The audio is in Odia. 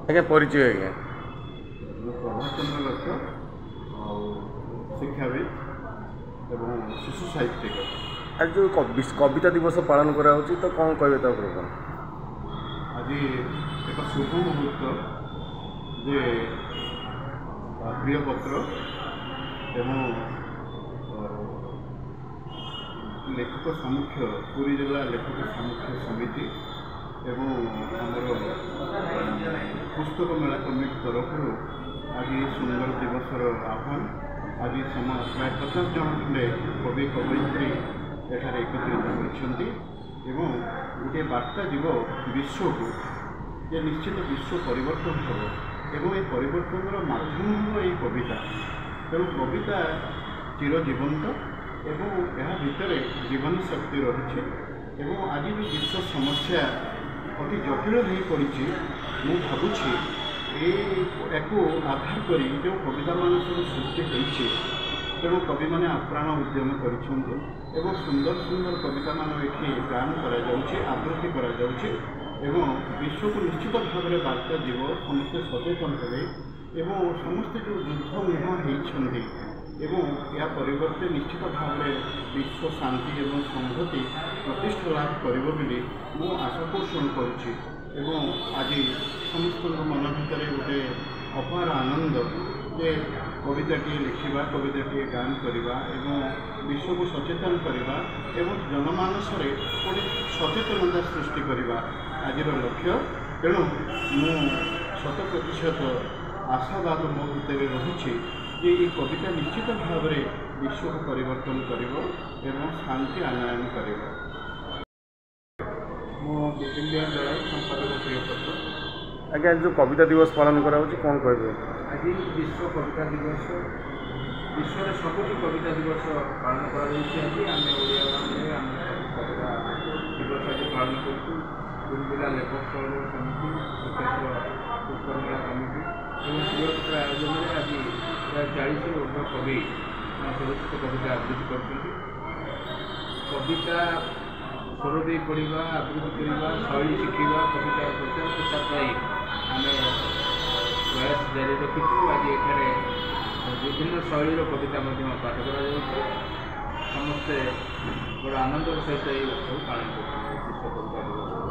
ଆଜ୍ଞା ପରିଚୟ ଆଜ୍ଞା। ମୁଁ ପ୍ରଭାତଚନ୍ଦ୍ର ଦତ୍ତ ଆଉ ଶିକ୍ଷାବିତ୍ ଏବଂ ଶିଶୁ ସାହିତ୍ୟିକ। ଆଜି ଯେଉଁ କବିତା ଦିବସ ପାଳନ କରାହେଉଛି ତ କ'ଣ କହିବେ ତା ଉପରେ କ'ଣ? ଆଜି ଏକ ଶୁଭ ମୁହୂର୍ତ୍ତ ଯେ ପ୍ରିୟପତ୍ର ଏବଂ ଲେଖକ ସମୁଖ୍ୟ ପୁରୀ ଜିଲ୍ଲା ଲେଖକ ସମୁଖ୍ୟ ସମିତି ଏବଂ ଆମର ପୁସ୍ତକ ମେଳା କମିଟି ତରଫରୁ ଆଜି ସୁନ୍ଦର ଦିବସର ଆହ୍ୱାନ। ଆଜି ପ୍ରାୟ 50 ଜଣ ଖଣ୍ଡେ କବି କବୟିତ୍ରୀ ଏଠାରେ ଏକତ୍ରିତ ହୋଇଛନ୍ତି ଏବଂ ଗୋଟିଏ ବାର୍ତ୍ତା ଯିବ ବିଶ୍ୱକୁ ଯେ ନିଶ୍ଚିତ ବିଶ୍ୱ ପରିବର୍ତ୍ତନ ହେବ ଏବଂ ଏ ପରିବର୍ତ୍ତନର ମାଧ୍ୟମ ହେବ ଏହି କବିତା। ତେଣୁ କବିତା ଚିରଜୀବନ୍ତ ଏବଂ ଏହା ଭିତରେ ଜୀବନ ଶକ୍ତି ରହିଛି ଏବଂ ଆଜି ଯେଉଁ ବିଶ୍ୱ ସମସ୍ୟା ଅତି ଜଟିଳ ହୋଇପଡ଼ିଛି, ମୁଁ ଭାବୁଛି ଏହାକୁ ଆଧାର କରି ଯେଉଁ କବିତାମାନ ସବୁ ସୃଷ୍ଟି ହୋଇଛି, ତେଣୁ କବିମାନେ ଆପ୍ରାଣ ଉଦ୍ୟମ କରିଛନ୍ତି ଏବଂ ସୁନ୍ଦର ସୁନ୍ଦର କବିତାମାନ ଏଠି ଗାନ କରାଯାଉଛି, ଆବୃତ୍ତି କରାଯାଉଛି ଏବଂ ବିଶ୍ୱକୁ ନିଶ୍ଚିତ ଭାବରେ ବାର୍ତ୍ତା ଯିବ। ସମସ୍ତେ ସଚେତନ ହେବେ ଏବଂ ସମସ୍ତେ ଯେଉଁ ଯୁଦ୍ଧ ମୁହାଁ ହେଇଛନ୍ତି ଏବଂ ଏହା ପରିବର୍ତ୍ତେ ନିଶ୍ଚିତ ଭାବରେ ବିଶ୍ୱ ଶାନ୍ତି ଏବଂ ସଂହତି ପ୍ରତିଷ୍ଠା ଲାଭ କରିବ ବୋଲି ମୁଁ ଆଶା ପୋଷଣ କରୁଛି ଏବଂ ଆଜି ସମସ୍ତଙ୍କ ମନ ଭିତରେ ଗୋଟେ ଅପାର ଆନନ୍ଦ ଯେ କବିତାଟିଏ ଲେଖିବା, କବିତାଟିଏ ଗାନ କରିବା ଏବଂ ବିଶ୍ୱକୁ ସଚେତନ କରିବା ଏବଂ ଜନମାନସରେ ଗୋଟେ ସଚେତନତା ସୃଷ୍ଟି କରିବା ଆଜିର ଲକ୍ଷ୍ୟ। ତେଣୁ ମୁଁ 100% ଆଶାବାଦ ମୋ ଭିତରେ ରହିଛି ଯେ ଏହି କବିତା ନିଶ୍ଚିତ ଭାବରେ ବିଶ୍ୱକୁ ପରିବର୍ତ୍ତନ କରିବ ଏବଂ ଶାନ୍ତି ଆନୟନ କରିବ। ମୁଁ ବିପିନ ଦଳ ସମ୍ପାଦକ ପ୍ରିୟପତ୍ର। ଆଜ୍ଞା ଯେଉଁ କବିତା ଦିବସ ପାଳନ କରାହେଉଛି କ'ଣ କହିବେ? ଆଜି ବିଶ୍ୱ କବିତା ଦିବସ, ବିଶ୍ୱରେ ସବୁଠି କବିତା ଦିବସ ପାଳନ କରାଯାଉଛି। ଆଜି ଆମେ ଓଡ଼ିଆମାନେ ଆମେ କବିତା ଦିବସ ଆଜି ପାଳନ କରୁଛୁ। ପୁରୀ ଜିଲ୍ଲା ଲେଖକ ସମିତି, ସ୍ୱତନ୍ତ୍ର ପୁସ୍ତକମେଳା କମିଟି ଏବଂ ପ୍ରିୟପତ୍ର ଆୟୋଜନରେ ଆଜି ପ୍ରାୟ 40ରୁ ଉର୍ଦ୍ଧ୍ୱ କବି ସ୍ୱରଚିତ କବିତା ଆବୃତ୍ତି କରୁଛନ୍ତି। କବିତା ସ୍ୱର ଦେଇ ପଢ଼ିବା, ଆବୃତ୍ତି କରିବା, ଶୈଳୀ ଶିଖିବା, କବିତାର ପ୍ରଚାର ପ୍ରସାର ପାଇଁ ଆମେ ପ୍ରୟାସ ଜାରି ରଖିଛୁ। ଆଜି ଏଠାରେ ବିଭିନ୍ନ ଶୈଳୀର କବିତା ମଧ୍ୟ ପାଠ କରାଯାଉଛି। ସମସ୍ତେ ବଡ଼ ଆନନ୍ଦର ସହିତ ଏହି ଉତ୍ସବ ପାଳନ କରୁଛନ୍ତି ବିଶ୍ୱ କବିତା ଦିବସ।